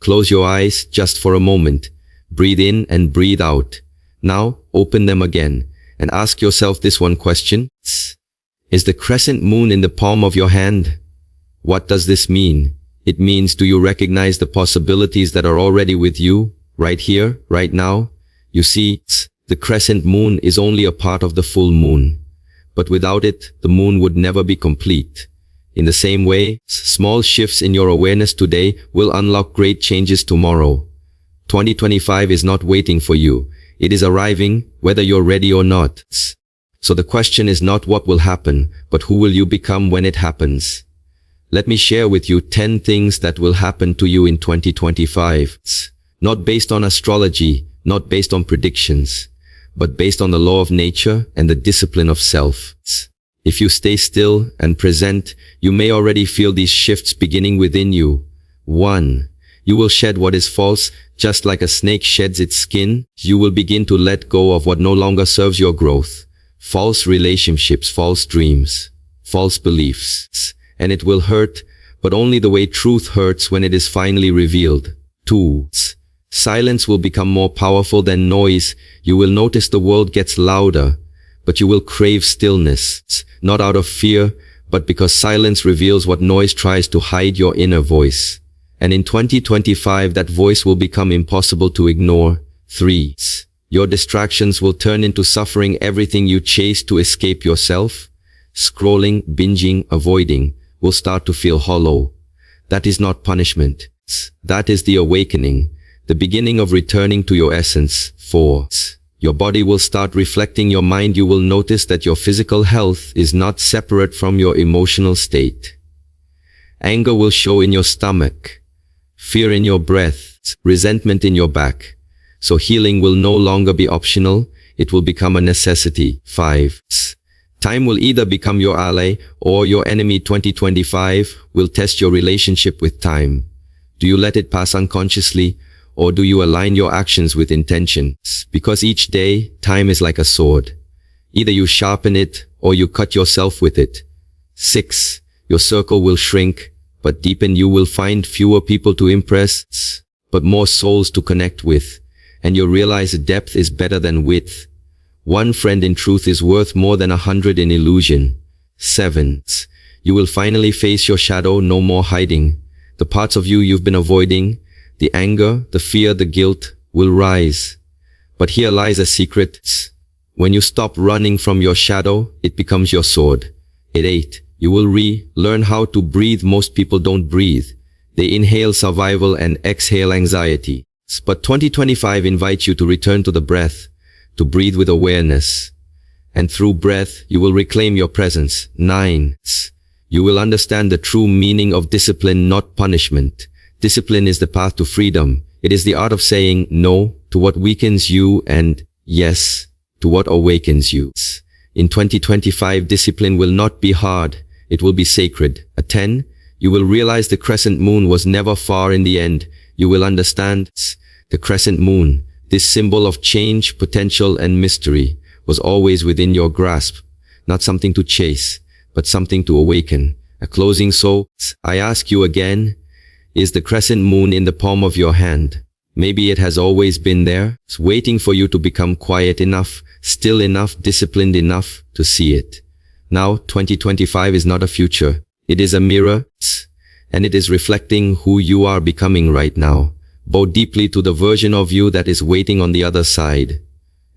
Close your eyes just for a moment. Breathe in and breathe out. Now, open them again and ask yourself this one question. Is the crescent moon in the palm of your hand? What does this mean? It means, do you recognize the possibilities that are already with you, right here, right now? You see, the crescent moon is only a part of the full moon. But without it, the moon would never be complete. In the same way, small shifts in your awareness today will unlock great changes tomorrow. 2025 is not waiting for you. It is arriving, whether you're ready or not. So the question is not what will happen, but who will you become when it happens? Let me share with you 10 things that will happen to you in 2025. Not based on astrology, not based on predictions, but based on the law of nature and the discipline of self. If you stay still and present, you may already feel these shifts beginning within you. 1. You will shed what is false, just like a snake sheds its skin. You will begin to let go of what no longer serves your growth. False relationships, false dreams, false beliefs. And it will hurt, but only the way truth hurts when it is finally revealed. 2. Silence will become more powerful than noise. You will notice the world gets louder, but you will crave stillness, not out of fear, but because silence reveals what noise tries to hide, your inner voice. And in 2025, that voice will become impossible to ignore. 3. Your distractions will turn into suffering. Everything you chase to escape yourself, scrolling, binging, avoiding, will start to feel hollow. That is not punishment. That is the awakening, the beginning of returning to your essence. 4. Your body will start reflecting your mind. You will notice that your physical health is not separate from your emotional state. Anger will show in your stomach, fear in your breath, resentment in your back. So healing will no longer be optional, it will become a necessity. 5. Time will either become your ally or your enemy. 2025 will test your relationship with time. Do you let it pass unconsciously, or do you align your actions with intention? Because each day, time is like a sword. Either you sharpen it or you cut yourself with it. 6. Your circle will shrink, but deepen. You will find fewer people to impress, but more souls to connect with. And you'll realize depth is better than width. One friend in truth is worth more than 100 in illusion. 7. You will finally face your shadow, no more hiding. The parts of you you've been avoiding, the anger, the fear, the guilt, will rise. But here lies a secret. When you stop running from your shadow, it becomes your sword. 8. You will learn how to breathe. Most people don't breathe. They inhale survival and exhale anxiety. But 2025 invites you to return to the breath, to breathe with awareness. And through breath, you will reclaim your presence. 9. You will understand the true meaning of discipline, not punishment. Discipline is the path to freedom. It is the art of saying no to what weakens you and yes to what awakens you. In 2025, discipline will not be hard. It will be sacred. 10. You will realize the crescent moon was never far in the end. You will understand the crescent moon, this symbol of change, potential, and mystery, was always within your grasp. Not something to chase, but something to awaken. A closing. So, I ask you again, is the crescent moon in the palm of your hand? Maybe it has always been there, waiting for you to become quiet enough, still enough, disciplined enough to see it. Now, 2025 is not a future. It is a mirror, and it is reflecting who you are becoming right now. Bow deeply to the version of you that is waiting on the other side,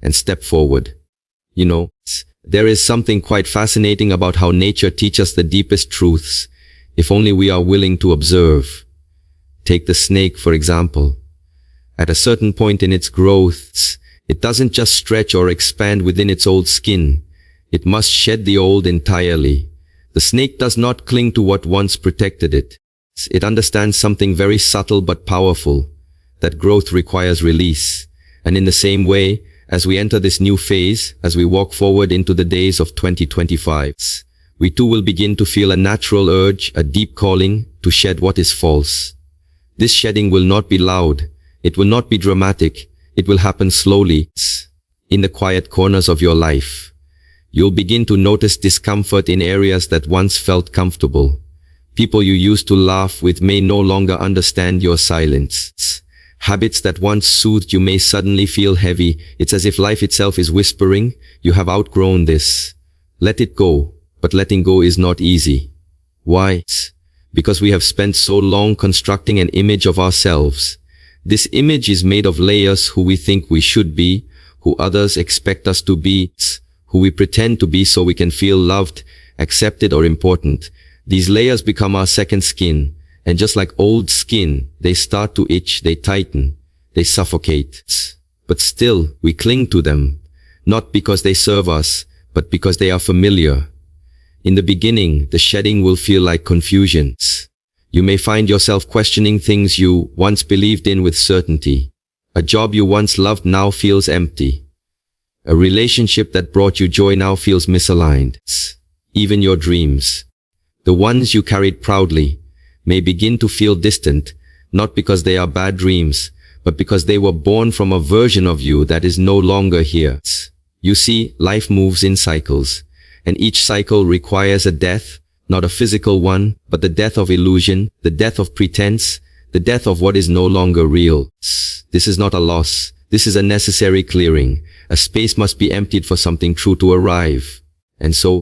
and step forward. You know, there is something quite fascinating about how nature teaches us the deepest truths, if only we are willing to observe. Take the snake, for example. At a certain point in its growth, it doesn't just stretch or expand within its old skin. It must shed the old entirely. The snake does not cling to what once protected it. It understands something very subtle but powerful, that growth requires release. And in the same way, as we enter this new phase, as we walk forward into the days of 2025, we too will begin to feel a natural urge, a deep calling to shed what is false. This shedding will not be loud. It will not be dramatic. It will happen slowly, in the quiet corners of your life. You'll begin to notice discomfort in areas that once felt comfortable. People you used to laugh with may no longer understand your silence. Habits that once soothed you may suddenly feel heavy. It's as if life itself is whispering, you have outgrown this. Let it go. But letting go is not easy. Why? Because we have spent so long constructing an image of ourselves. This image is made of layers: who we think we should be, who others expect us to be, who we pretend to be so we can feel loved, accepted, or important. These layers become our second skin, and just like old skin, they start to itch, they tighten, they suffocate. But still, we cling to them, not because they serve us, but because they are familiar. In the beginning, the shedding will feel like confusion. You may find yourself questioning things you once believed in with certainty. A job you once loved now feels empty. A relationship that brought you joy now feels misaligned. Even your dreams, the ones you carried proudly, may begin to feel distant, not because they are bad dreams, but because they were born from a version of you that is no longer here. You see, life moves in cycles, and each cycle requires a death, not a physical one, but the death of illusion, the death of pretense, the death of what is no longer real. This is not a loss. This is a necessary clearing. A space must be emptied for something true to arrive. And so,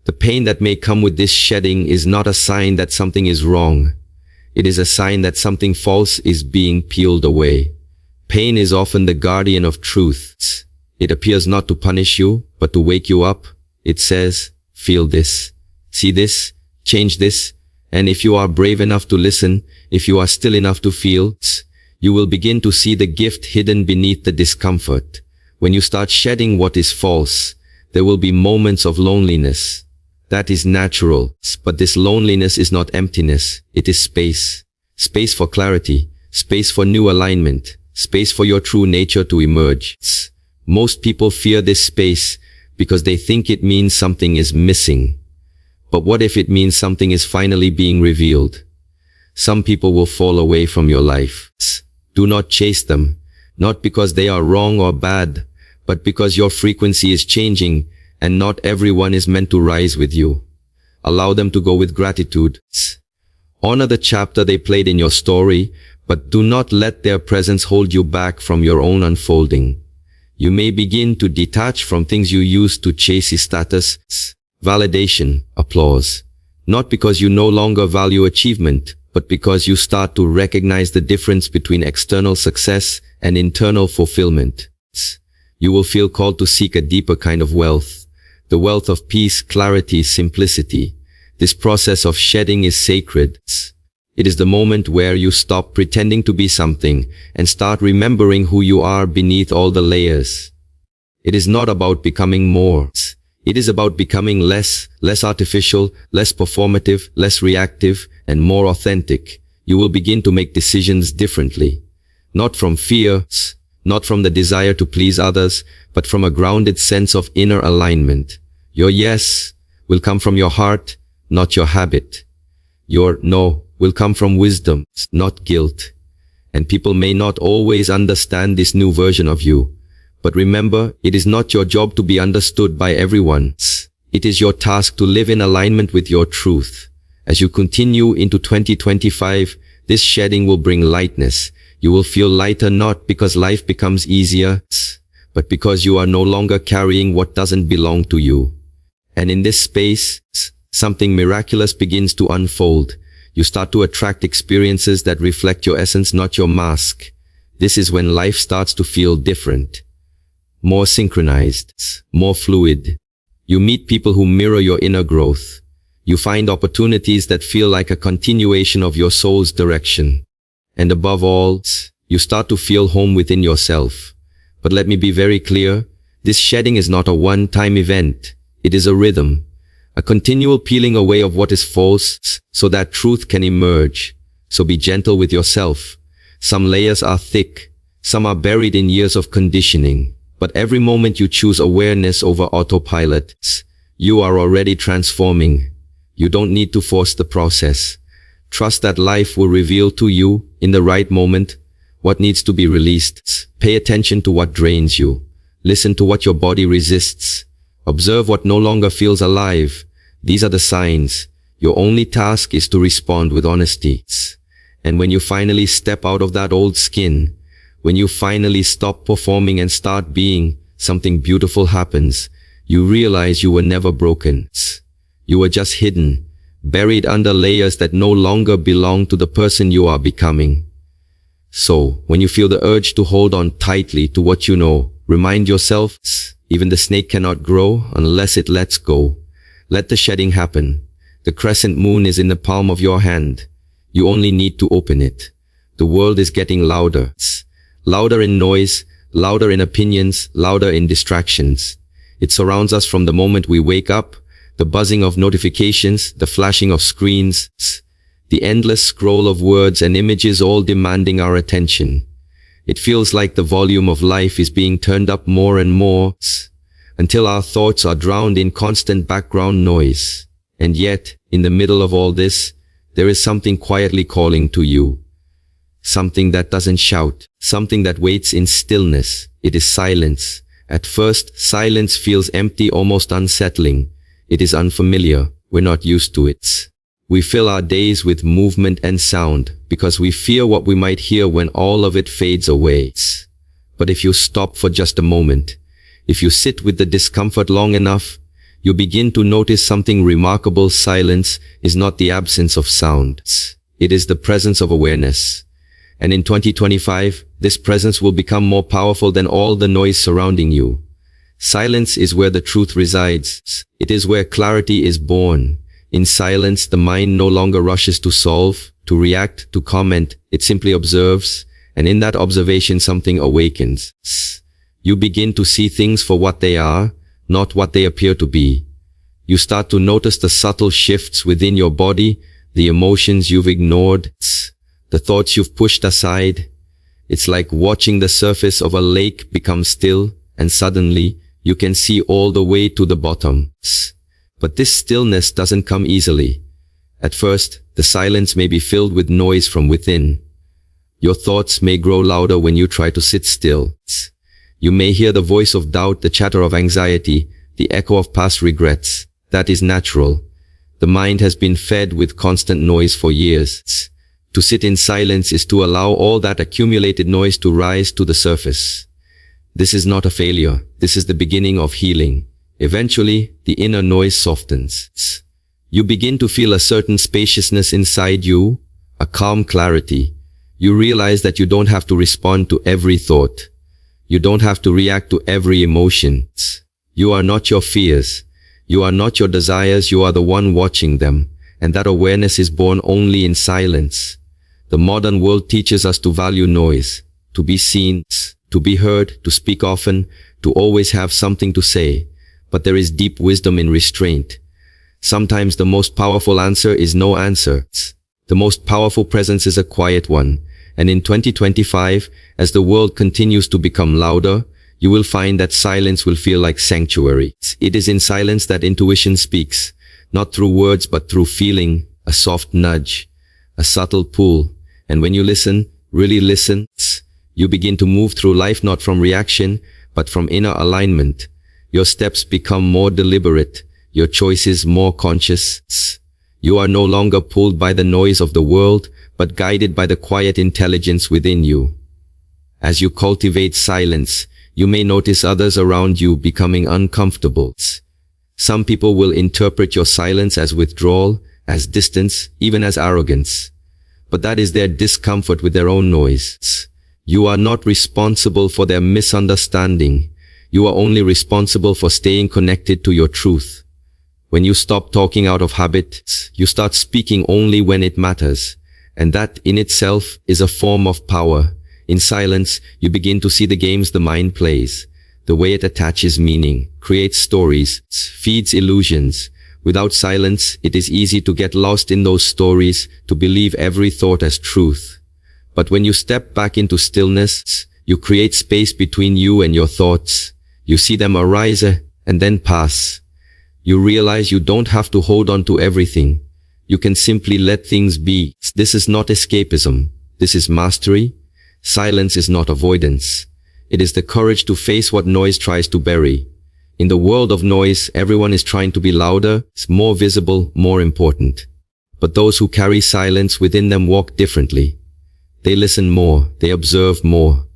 the pain that may come with this shedding is not a sign that something is wrong. It is a sign that something false is being peeled away. Pain is often the guardian of truth. It appears not to punish you, but to wake you up. It says, feel this, see this, change this, and if you are brave enough to listen, if you are still enough to feel, you will begin to see the gift hidden beneath the discomfort. When you start shedding what is false, there will be moments of loneliness. That is natural, but this loneliness is not emptiness. It is space. Space for clarity, space for new alignment, space for your true nature to emerge. Most people fear this space because they think it means something is missing. But what if it means something is finally being revealed? Some people will fall away from your life. Do not chase them, not because they are wrong or bad, but because your frequency is changing, and not everyone is meant to rise with you. Allow them to go with gratitude. Honor the chapter they played in your story, but do not let their presence hold you back from your own unfolding. You may begin to detach from things you used to chase status, validation, applause. Not because you no longer value achievement, but because you start to recognize the difference between external success and internal fulfillment. You will feel called to seek a deeper kind of wealth. The wealth of peace, clarity, simplicity. This process of shedding is sacred. It is the moment where you stop pretending to be something and start remembering who you are beneath all the layers. It is not about becoming more. It is about becoming less artificial, less performative, less reactive, and more authentic. You will begin to make decisions differently. Not from fear, not from the desire to please others, but from a grounded sense of inner alignment. Your yes will come from your heart, not your habit. Your no will come from wisdom, not guilt. And people may not always understand this new version of you. But remember, it is not your job to be understood by everyone. It is your task to live in alignment with your truth. As you continue into 2025, this shedding will bring lightness. You will feel lighter not because life becomes easier, but because you are no longer carrying what doesn't belong to you. And in this space, something miraculous begins to unfold. You start to attract experiences that reflect your essence, not your mask. This is when life starts to feel different, more synchronized, more fluid. You meet people who mirror your inner growth. You find opportunities that feel like a continuation of your soul's direction. And above all, you start to feel home within yourself. But let me be very clear, this shedding is not a one-time event. It is a rhythm, a continual peeling away of what is false so that truth can emerge. So be gentle with yourself. Some layers are thick, some are buried in years of conditioning. But every moment you choose awareness over autopilot, you are already transforming. You don't need to force the process. Trust that life will reveal to you, in the right moment, what needs to be released. Pay attention to what drains you. Listen to what your body resists. Observe what no longer feels alive. These are the signs. Your only task is to respond with honesty. And when you finally step out of that old skin, when you finally stop performing and start being, something beautiful happens. You realize you were never broken. You were just hidden, buried under layers that no longer belong to the person you are becoming. So, when you feel the urge to hold on tightly to what you know, remind yourself, even the snake cannot grow unless it lets go. Let the shedding happen. The crescent moon is in the palm of your hand. You only need to open it. The world is getting louder. Louder in noise, louder in opinions, louder in distractions. It surrounds us from the moment we wake up, the buzzing of notifications, the flashing of screens, the endless scroll of words and images all demanding our attention. It feels like the volume of life is being turned up more and more, until our thoughts are drowned in constant background noise. And yet, in the middle of all this, there is something quietly calling to you. Something that doesn't shout, something that waits in stillness. It is silence. At first, silence feels empty, almost unsettling. It is unfamiliar. We're not used to it. We fill our days with movement and sound because we fear what we might hear when all of it fades away. But if you stop for just a moment, if you sit with the discomfort long enough, you begin to notice something remarkable. Silence is not the absence of sound. It is the presence of awareness. And in 2025, this presence will become more powerful than all the noise surrounding you. Silence is where the truth resides. It is where clarity is born. In silence, the mind no longer rushes to solve, to react, to comment. It simply observes, and in that observation something awakens. You begin to see things for what they are, not what they appear to be. You start to notice the subtle shifts within your body, the emotions you've ignored, the thoughts you've pushed aside. It's like watching the surface of a lake become still, and suddenly, you can see all the way to the bottom. But this stillness doesn't come easily. At first, the silence may be filled with noise from within. Your thoughts may grow louder when you try to sit still. You may hear the voice of doubt, the chatter of anxiety, the echo of past regrets. That is natural. The mind has been fed with constant noise for years. To sit in silence is to allow all that accumulated noise to rise to the surface. This is not a failure. This is the beginning of healing. Eventually, the inner noise softens. You begin to feel a certain spaciousness inside you, a calm clarity. You realize that you don't have to respond to every thought. You don't have to react to every emotion. You are not your fears. You are not your desires. You are the one watching them. And that awareness is born only in silence. The modern world teaches us to value noise, to be seen, to be heard, to speak often, to always have something to say. But there is deep wisdom in restraint. Sometimes the most powerful answer is no answer. The most powerful presence is a quiet one. And in 2025, as the world continues to become louder, you will find that silence will feel like sanctuary. It is in silence that intuition speaks, not through words but through feeling, a soft nudge, a subtle pull. And when you listen, really listen, you begin to move through life not from reaction, but from inner alignment. Your steps become more deliberate, your choices more conscious. You are no longer pulled by the noise of the world, but guided by the quiet intelligence within you. As you cultivate silence, you may notice others around you becoming uncomfortable. Some people will interpret your silence as withdrawal, as distance, even as arrogance. But that is their discomfort with their own noise. You are not responsible for their misunderstanding. You are only responsible for staying connected to your truth. When you stop talking out of habit, you start speaking only when it matters. And that in itself is a form of power. In silence, you begin to see the games the mind plays, the way it attaches meaning, creates stories, feeds illusions. Without silence, it is easy to get lost in those stories, to believe every thought as truth. But when you step back into stillness, you create space between you and your thoughts. You see them arise and then pass. You realize you don't have to hold on to everything. You can simply let things be. This is not escapism. This is mastery. Silence is not avoidance. It is the courage to face what noise tries to bury. In the world of noise, everyone is trying to be louder, more visible, more important. But those who carry silence within them walk differently. They listen more, they observe more,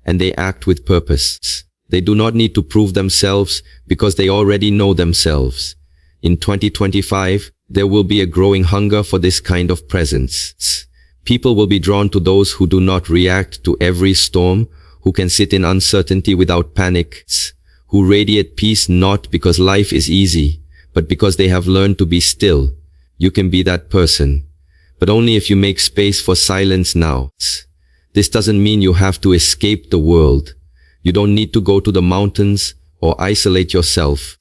and they act with purpose. They do not need to prove themselves because they already know themselves. In 2025, there will be a growing hunger for this kind of presence. People will be drawn to those who do not react to every storm, who can sit in uncertainty without panic, who radiate peace not because life is easy, but because they have learned to be still. You can be that person, but only if you make space for silence now. This doesn't mean you have to escape the world. You don't need to go to the mountains or isolate yourself.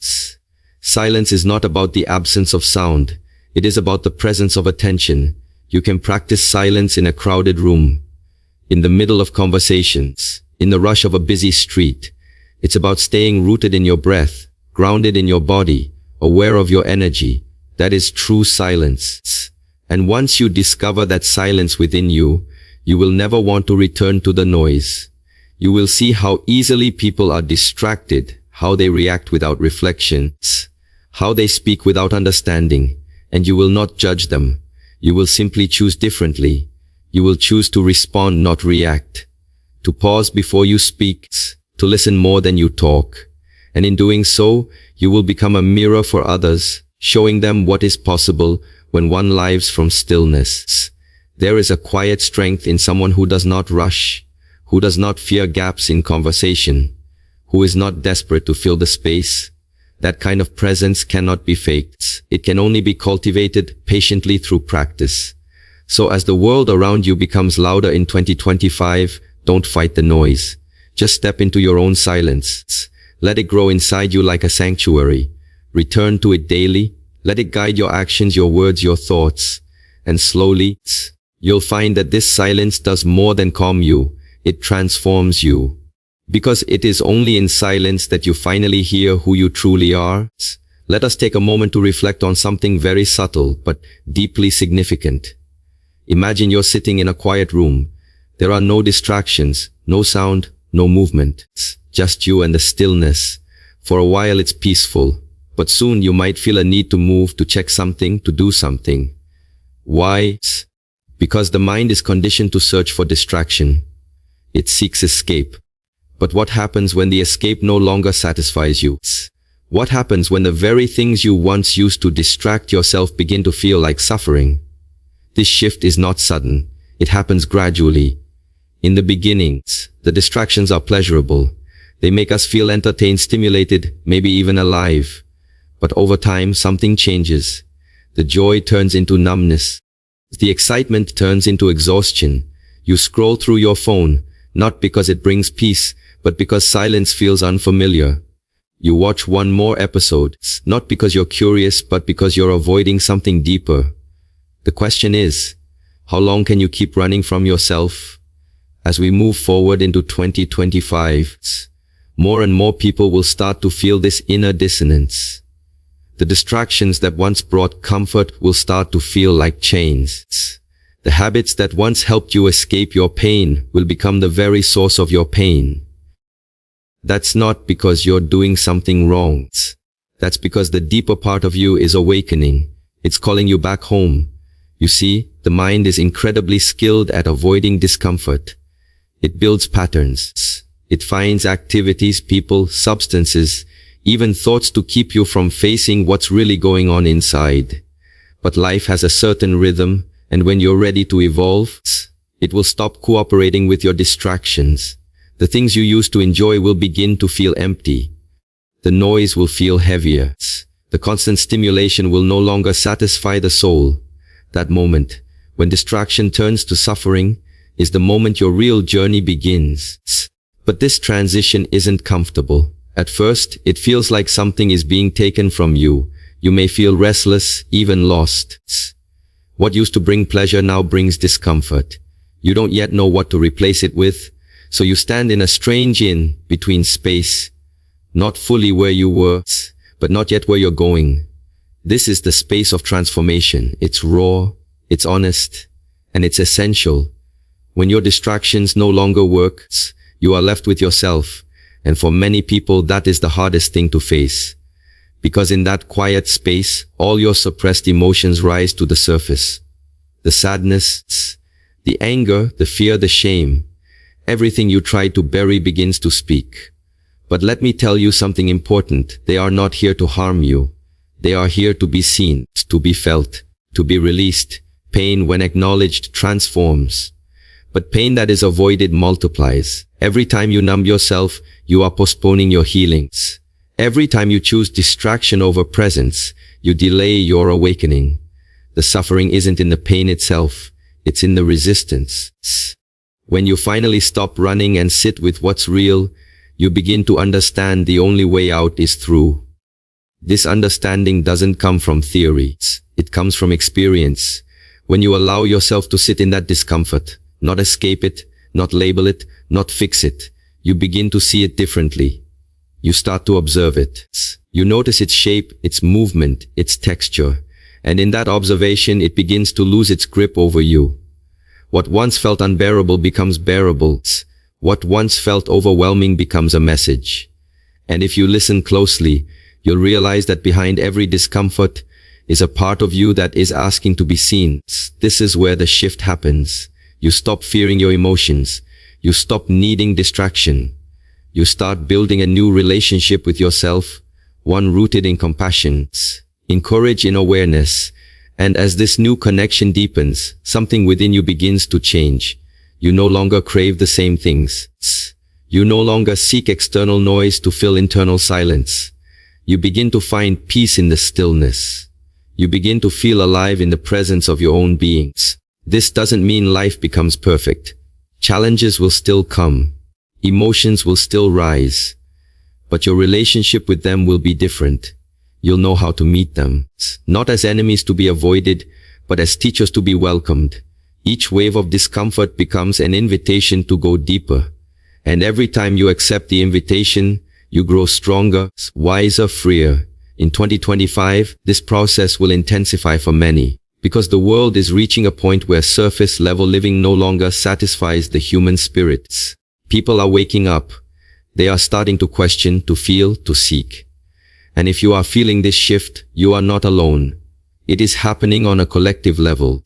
Silence is not about the absence of sound. It is about the presence of attention. You can practice silence in a crowded room, in the middle of conversations, in the rush of a busy street. It's about staying rooted in your breath, grounded in your body, aware of your energy. That is true silence. And once you discover that silence within you, you will never want to return to the noise. You will see how easily people are distracted, how they react without reflection, how they speak without understanding, and you will not judge them. You will simply choose differently. You will choose to respond, not react, to pause before you speak, to listen more than you talk. And in doing so, you will become a mirror for others, showing them what is possible when one lives from stillness. There is a quiet strength in someone who does not rush, who does not fear gaps in conversation, who is not desperate to fill the space. That kind of presence cannot be faked. It can only be cultivated patiently through practice. So as the world around you becomes louder in 2025, don't fight the noise. Just step into your own silence. Let it grow inside you like a sanctuary. Return to it daily. Let it guide your actions, your words, your thoughts. And slowly, you'll find that this silence does more than calm you. It transforms you. Because it is only in silence that you finally hear who you truly are. Let us take a moment to reflect on something very subtle but deeply significant. Imagine you're sitting in a quiet room. There are no distractions, no sound, no movement. Just you and the stillness. For a while it's peaceful, but soon you might feel a need to move, to check something, to do something. Why? Because the mind is conditioned to search for distraction. It seeks escape. But what happens when the escape no longer satisfies you? What happens when the very things you once used to distract yourself begin to feel like suffering? This shift is not sudden. It happens gradually. In the beginning, the distractions are pleasurable. They make us feel entertained, stimulated, maybe even alive. But over time, something changes. The joy turns into numbness. The excitement turns into exhaustion. You scroll through your phone, not because it brings peace, but because silence feels unfamiliar. You watch one more episode, not because you're curious, but because you're avoiding something deeper. The question is, how long can you keep running from yourself? As we move forward into 2025, more and more people will start to feel this inner dissonance. The distractions that once brought comfort will start to feel like chains. The habits that once helped you escape your pain will become the very source of your pain. That's not because you're doing something wrong. That's because the deeper part of you is awakening. It's calling you back home. You see, the mind is incredibly skilled at avoiding discomfort. It builds patterns. It finds activities, people, substances, even thoughts to keep you from facing what's really going on inside. But life has a certain rhythm, and when you're ready to evolve, it will stop cooperating with your distractions. The things you used to enjoy will begin to feel empty. The noise will feel heavier. The constant stimulation will no longer satisfy the soul. That moment, when distraction turns to suffering, is the moment your real journey begins. But this transition isn't comfortable. At first, it feels like something is being taken from you. You may feel restless, even lost. What used to bring pleasure now brings discomfort. You don't yet know what to replace it with. So you stand in a strange in-between space, not fully where you were, but not yet where you're going. This is the space of transformation. It's raw, it's honest, and it's essential. When your distractions no longer work, you are left with yourself, And for many people, that is the hardest thing to face. Because in that quiet space, all your suppressed emotions rise to the surface. The sadness, the anger, the fear, the shame. Everything you try to bury begins to speak. But let me tell you something important. They are not here to harm you. They are here to be seen, to be felt, to be released. Pain, when acknowledged, transforms. But pain that is avoided multiplies. Every time you numb yourself, you are postponing your healings. Every time you choose distraction over presence, you delay your awakening. The suffering isn't in the pain itself, it's in the resistance. When you finally stop running and sit with what's real, you begin to understand the only way out is through. This understanding doesn't come from theories, it comes from experience. When you allow yourself to sit in that discomfort, not escape it, not label it, not fix it, you begin to see it differently. You start to observe it. You notice its shape, its movement, its texture. And in that observation, it begins to lose its grip over you. What once felt unbearable becomes bearable. What once felt overwhelming becomes a message. And if you listen closely, you'll realize that behind every discomfort is a part of you that is asking to be seen. This is where the shift happens. You stop fearing your emotions. You stop needing distraction. You start building a new relationship with yourself, one rooted in compassion, in courage, in awareness. And as this new connection deepens, something within you begins to change. You no longer crave the same things. You no longer seek external noise to fill internal silence. You begin to find peace in the stillness. You begin to feel alive in the presence of your own beings. This doesn't mean life becomes perfect. Challenges will still come. Emotions will still rise. But your relationship with them will be different. You'll know how to meet them. Not as enemies to be avoided, but as teachers to be welcomed. Each wave of discomfort becomes an invitation to go deeper. And every time you accept the invitation, you grow stronger, wiser, freer. In 2025, this process will intensify for many, because the world is reaching a point where surface-level living no longer satisfies the human spirits. People are waking up. They are starting to question, to feel, to seek. And if you are feeling this shift, you are not alone. It is happening on a collective level.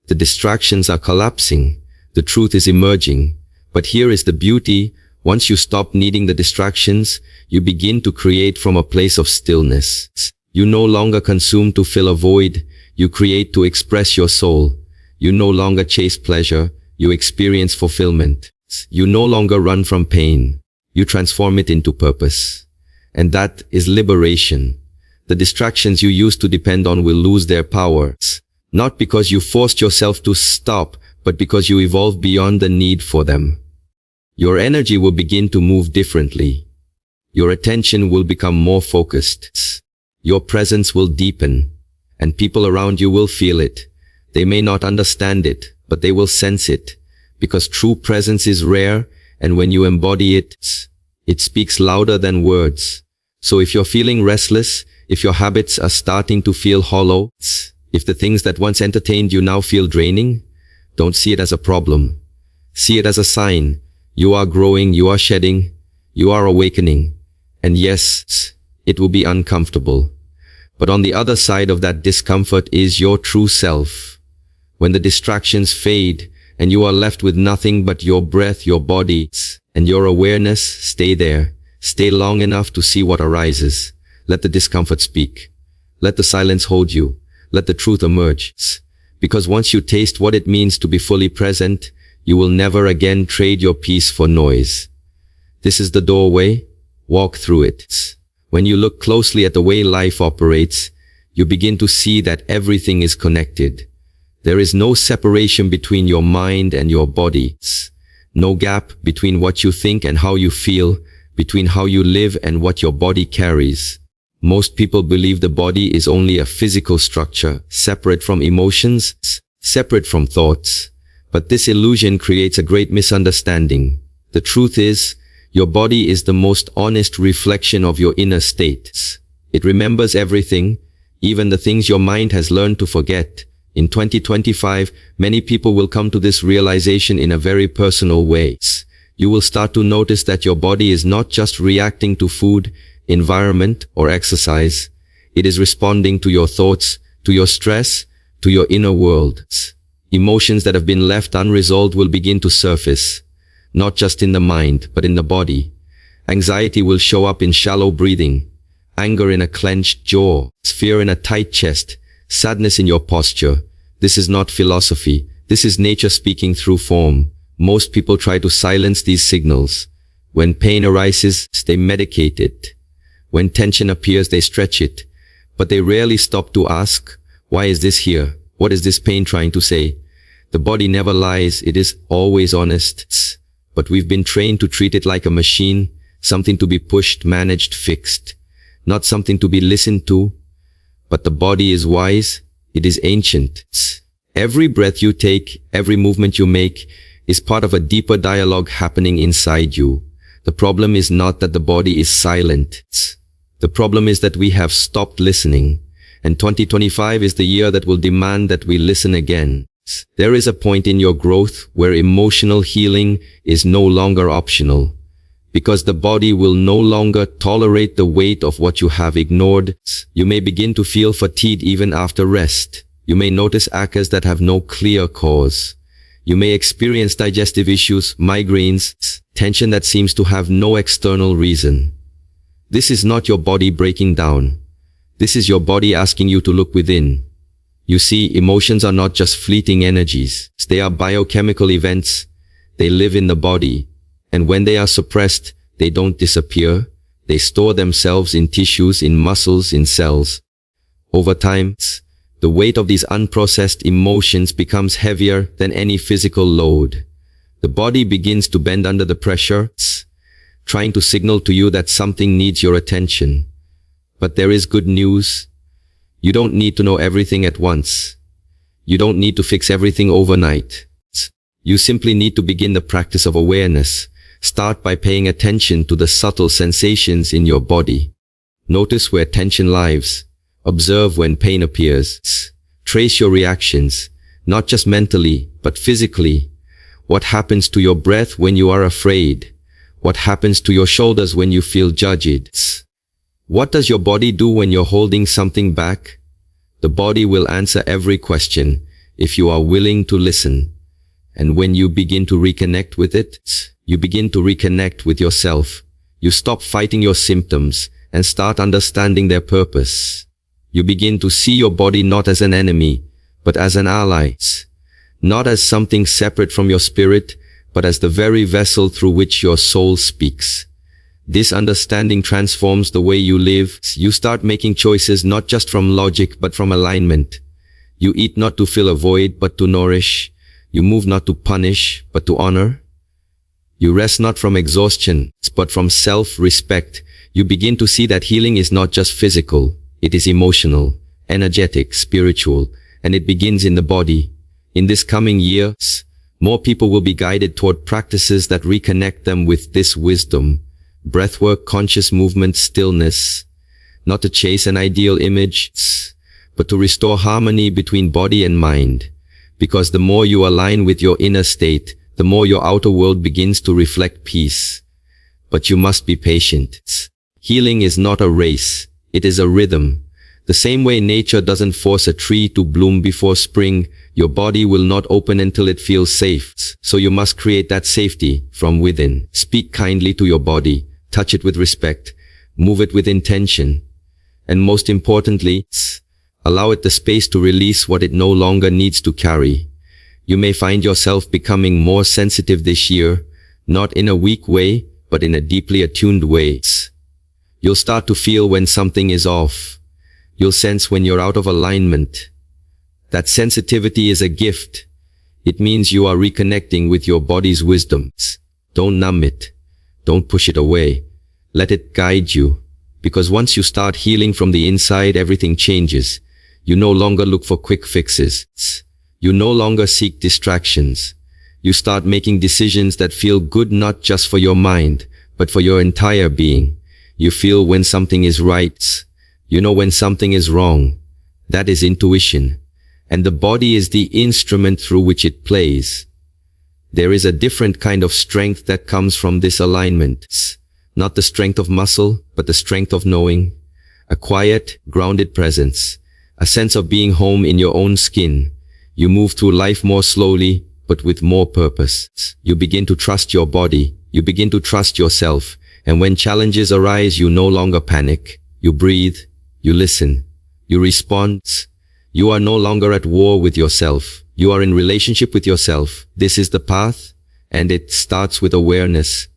The distractions are collapsing. The truth is emerging. But here is the beauty. Once you stop needing the distractions, you begin to create from a place of stillness. You no longer consume to fill a void. You create to express your soul. You no longer chase pleasure. You experience fulfillment. You no longer run from pain. You transform it into purpose. And that is liberation. The distractions you used to depend on will lose their power. Not because you forced yourself to stop, but because you evolved beyond the need for them. Your energy will begin to move differently. Your attention will become more focused. Your presence will deepen. And people around you will feel it. They may not understand it, but they will sense it. Because true presence is rare, and when you embody it, it speaks louder than words. So if you're feeling restless, if your habits are starting to feel hollow, if the things that once entertained you now feel draining, don't see it as a problem. See it as a sign. You are growing, you are shedding, you are awakening. And yes, it will be uncomfortable. But on the other side of that discomfort is your true self. When the distractions fade and you are left with nothing but your breath, your body, and your awareness, stay there. Stay long enough to see what arises. Let the discomfort speak. Let the silence hold you. Let the truth emerge. Because once you taste what it means to be fully present, you will never again trade your peace for noise. This is the doorway. Walk through it. When you look closely at the way life operates, you begin to see that everything is connected. There is no separation between your mind and your body. No gap between what you think and how you feel, between how you live and what your body carries. Most people believe the body is only a physical structure, separate from emotions, separate from thoughts. But this illusion creates a great misunderstanding. The truth is, your body is the most honest reflection of your inner state. It remembers everything, even the things your mind has learned to forget. In 2025, many people will come to this realization in a very personal way. You will start to notice that your body is not just reacting to food, environment, or exercise. It is responding to your thoughts, to your stress, to your inner world. Emotions that have been left unresolved will begin to surface, not just in the mind, but in the body. Anxiety will show up in shallow breathing, anger in a clenched jaw, fear in a tight chest, sadness in your posture. This is not philosophy. This is nature speaking through form. Most people try to silence these signals. When pain arises, they medicate it. When tension appears, they stretch it. But they rarely stop to ask, why is this here? What is this pain trying to say? The body never lies. It is always honest. But we've been trained to treat it like a machine, something to be pushed, managed, fixed. Not something to be listened to. But the body is wise. It is ancient. Every breath you take, every movement you make, is part of a deeper dialogue happening inside you. The problem is not that the body is silent. The problem is that we have stopped listening. And 2025 is the year that will demand that we listen again. There is a point in your growth where emotional healing is no longer optional. Because the body will no longer tolerate the weight of what you have ignored. You may begin to feel fatigued even after rest. You may notice aches that have no clear cause. You may experience digestive issues, migraines, tension that seems to have no external reason. This is not your body breaking down. This is your body asking you to look within. You see, emotions are not just fleeting energies. They are biochemical events. They live in the body. And when they are suppressed, they don't disappear. They store themselves in tissues, in muscles, in cells. Over time, the weight of these unprocessed emotions becomes heavier than any physical load. The body begins to bend under the pressure, trying to signal to you that something needs your attention. But there is good news. You don't need to know everything at once. You don't need to fix everything overnight. You simply need to begin the practice of awareness. Start by paying attention to the subtle sensations in your body. Notice where tension lives. Observe when pain appears. Trace your reactions, not just mentally, but physically. What happens to your breath when you are afraid? What happens to your shoulders when you feel judged? What does your body do when you're holding something back? The body will answer every question if you are willing to listen. And when you begin to reconnect with it, you begin to reconnect with yourself. You stop fighting your symptoms and start understanding their purpose. You begin to see your body not as an enemy, but as an ally. Not as something separate from your spirit, but as the very vessel through which your soul speaks. This understanding transforms the way you live. You start making choices not just from logic, but from alignment. You eat not to fill a void, but to nourish. You move not to punish, but to honor. You rest not from exhaustion, but from self-respect. You begin to see that healing is not just physical. It is emotional, energetic, spiritual, and it begins in the body. In this coming year, more people will be guided toward practices that reconnect them with this wisdom. Breathwork, conscious movement, stillness. Not to chase an ideal image, but to restore harmony between body and mind. Because the more you align with your inner state, the more your outer world begins to reflect peace. But you must be patient. Healing is not a race. It is a rhythm. The same way nature doesn't force a tree to bloom before spring, your body will not open until it feels safe. So you must create that safety from within. Speak kindly to your body. Touch it with respect. Move it with intention. And most importantly, allow it the space to release what it no longer needs to carry. You may find yourself becoming more sensitive this year, not in a weak way, but in a deeply attuned way. You'll start to feel when something is off. You'll sense when you're out of alignment. That sensitivity is a gift. It means you are reconnecting with your body's wisdom. Don't numb it. Don't push it away. Let it guide you. Because once you start healing from the inside, everything changes. You no longer look for quick fixes. You no longer seek distractions. You start making decisions that feel good not just for your mind, but for your entire being. You feel when something is right. You know when something is wrong. That is intuition. And the body is the instrument through which it plays. There is a different kind of strength that comes from this alignment. Not the strength of muscle, but the strength of knowing. A quiet, grounded presence. A sense of being home in your own skin. You move through life more slowly, but with more purpose. You begin to trust your body. You begin to trust yourself. And when challenges arise, you no longer panic. You breathe. You listen. You respond. You are no longer at war with yourself. You are in relationship with yourself. This is the path, and it starts with awareness.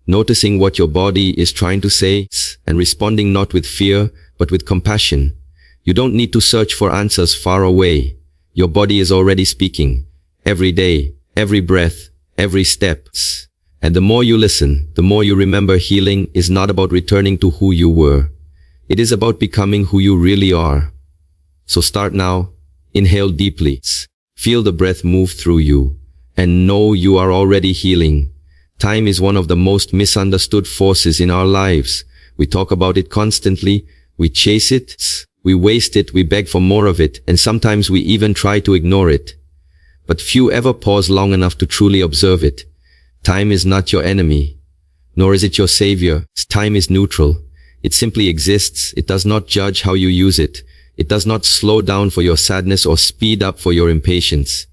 Noticing what your body is trying to say, and responding not with fear, but with compassion. You don't need to search for answers far away. Your body is already speaking. Every day, every breath, every step. And the more you listen, the more you remember healing is not about returning to who you were. It is about becoming who you really are. So start now. Inhale deeply. Feel the breath move through you. And know you are already healing. Time is one of the most misunderstood forces in our lives. We talk about it constantly. We chase it. We waste it. We beg for more of it. And sometimes we even try to ignore it. But few ever pause long enough to truly observe it. Time is not your enemy. Nor is it your savior. Time is neutral. It simply exists. It does not judge how you use it. It does not slow down for your sadness or speed up for your impatience.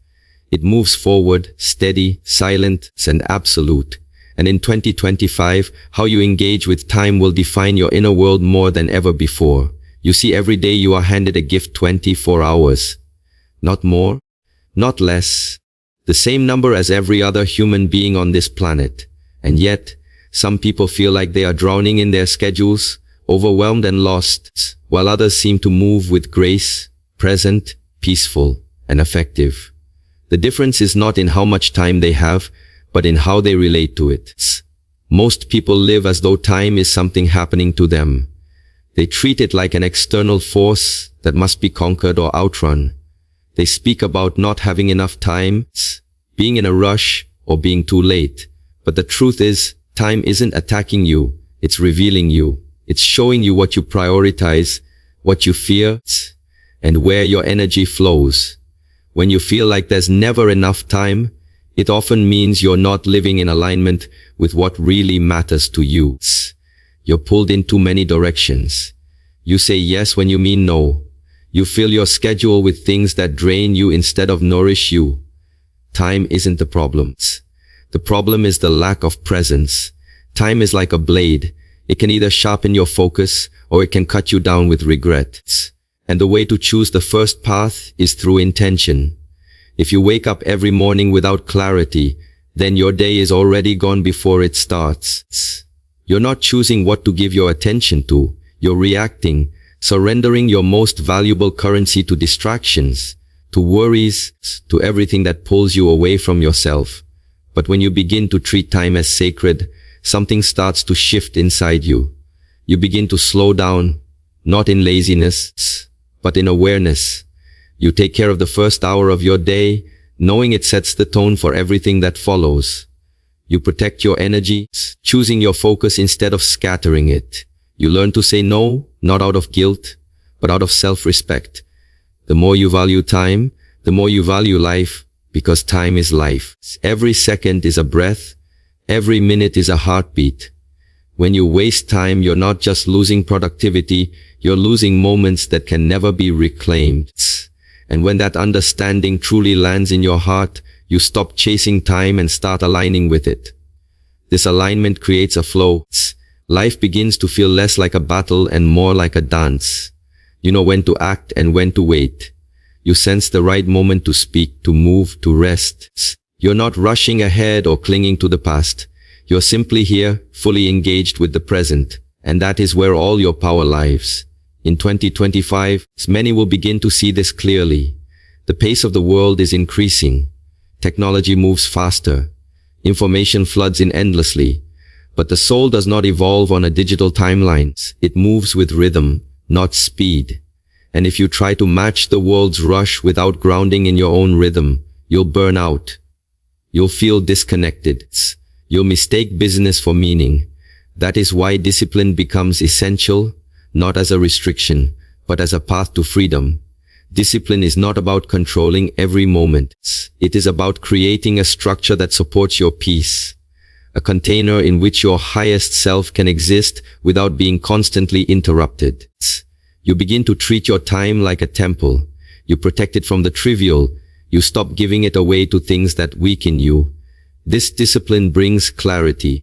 It moves forward, steady, silent, and absolute. And in 2025, how you engage with time will define your inner world more than ever before. You see, every day you are handed a gift 24 hours. Not more, not less. The same number as every other human being on this planet. And yet, some people feel like they are drowning in their schedules, overwhelmed and lost, while others seem to move with grace, present, peaceful, and effective. The difference is not in how much time they have, but in how they relate to it. Most people live as though time is something happening to them. They treat it like an external force that must be conquered or outrun. They speak about not having enough time, being in a rush, or being too late. But the truth is, time isn't attacking you, it's revealing you. It's showing you what you prioritize, what you fear, and where your energy flows. When you feel like there's never enough time, it often means you're not living in alignment with what really matters to you. You're pulled in too many directions. You say yes when you mean no. You fill your schedule with things that drain you instead of nourish you. Time isn't the problem. The problem is the lack of presence. Time is like a blade. It can either sharpen your focus or it can cut you down with regret. And the way to choose the first path is through intention. If you wake up every morning without clarity, then your day is already gone before it starts. You're not choosing what to give your attention to. You're reacting, surrendering your most valuable currency to distractions, to worries, to everything that pulls you away from yourself. But when you begin to treat time as sacred, something starts to shift inside you. You begin to slow down, not in laziness, but in awareness. You take care of the first hour of your day, knowing it sets the tone for everything that follows. You protect your energy, choosing your focus instead of scattering it. You learn to say no, not out of guilt, but out of self-respect. The more you value time, the more you value life, because time is life. Every second is a breath. Every minute is a heartbeat. When you waste time, you're not just losing productivity, you're losing moments that can never be reclaimed. And when that understanding truly lands in your heart, you stop chasing time and start aligning with it. This alignment creates a flow. Life begins to feel less like a battle and more like a dance. You know when to act and when to wait. You sense the right moment to speak, to move, to rest. You're not rushing ahead or clinging to the past. You're simply here, fully engaged with the present. And that is where all your power lies. In 2025, many will begin to see this clearly. The pace of the world is increasing. Technology moves faster. Information floods in endlessly. But the soul does not evolve on a digital timeline. It moves with rhythm, not speed. And if you try to match the world's rush without grounding in your own rhythm, you'll burn out. You'll feel disconnected. You'll mistake business for meaning. That is why discipline becomes essential, not as a restriction, but as a path to freedom. Discipline is not about controlling every moment. It is about creating a structure that supports your peace, a container in which your highest self can exist without being constantly interrupted. You begin to treat your time like a temple. You protect it from the trivial. You stop giving it away to things that weaken you. This discipline brings clarity.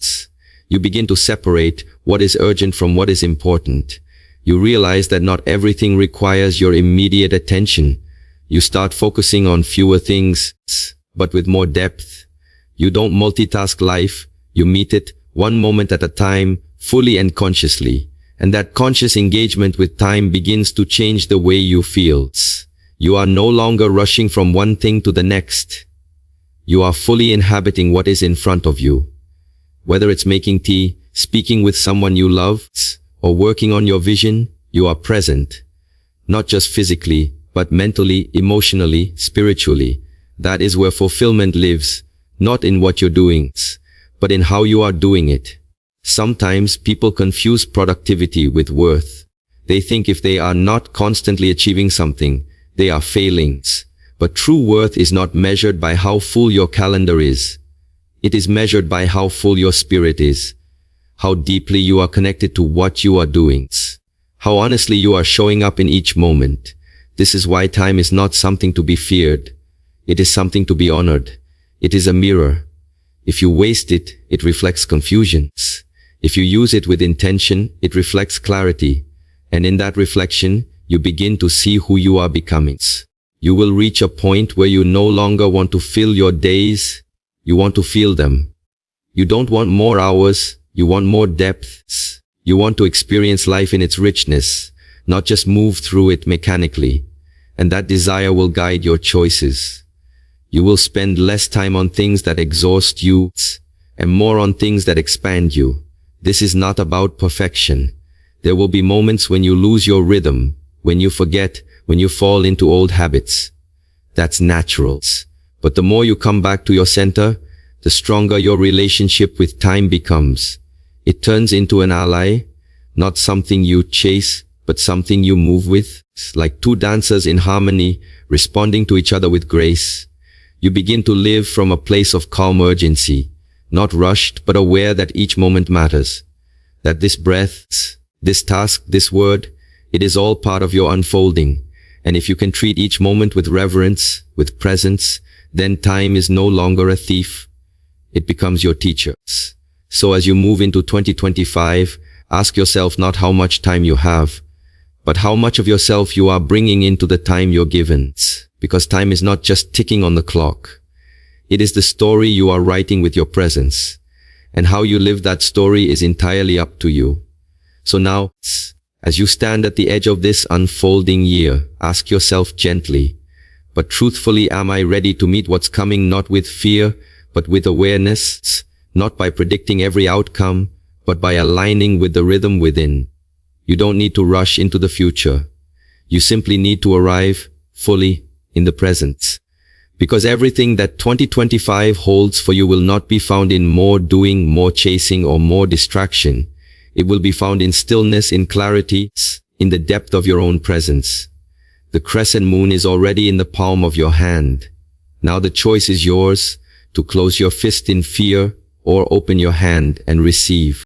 You begin to separate what is urgent from what is important. You realize that not everything requires your immediate attention. You start focusing on fewer things, but with more depth. You don't multitask life. You meet it one moment at a time, fully and consciously. And that conscious engagement with time begins to change the way you feel. You are no longer rushing from one thing to the next. You are fully inhabiting what is in front of you. Whether it's making tea, speaking with someone you love, or working on your vision, you are present. Not just physically, but mentally, emotionally, spiritually. That is where fulfillment lives, not in what you're doing, but in how you are doing it. Sometimes people confuse productivity with worth. They think if they are not constantly achieving something, they are failing. But true worth is not measured by how full your calendar is. It is measured by how full your spirit is, how deeply you are connected to what you are doing, how honestly you are showing up in each moment. This is why time is not something to be feared. It is something to be honored. It is a mirror. If you waste it, it reflects confusion. If you use it with intention, it reflects clarity. And in that reflection, you begin to see who you are becoming. You will reach a point where you no longer want to fill your days. You want to feel them. You don't want more hours. You want more depth. You want to experience life in its richness, not just move through it mechanically. And that desire will guide your choices. You will spend less time on things that exhaust you and more on things that expand you. This is not about perfection. There will be moments when you lose your rhythm, when you forget, when you fall into old habits. That's natural. But the more you come back to your center, the stronger your relationship with time becomes. It turns into an ally, not something you chase, but something you move with. Like two dancers in harmony, responding to each other with grace. You begin to live from a place of calm urgency, not rushed, but aware that each moment matters. That this breath, this task, this word, it is all part of your unfolding. And if you can treat each moment with reverence, with presence, then time is no longer a thief. It becomes your teacher. So as you move into 2025, ask yourself not how much time you have, but how much of yourself you are bringing into the time you're given. Because time is not just ticking on the clock. It is the story you are writing with your presence. And how you live that story is entirely up to you. So now, as you stand at the edge of this unfolding year, ask yourself gently, but truthfully, am I ready to meet what's coming, not with fear, but with awareness, not by predicting every outcome, but by aligning with the rhythm within. You don't need to rush into the future. You simply need to arrive fully in the present. Because everything that 2025 holds for you will not be found in more doing, more chasing, or more distraction. It will be found in stillness, in clarity, in the depth of your own presence. The crescent moon is already in the palm of your hand. Now the choice is yours to close your fist in fear or open your hand and receive.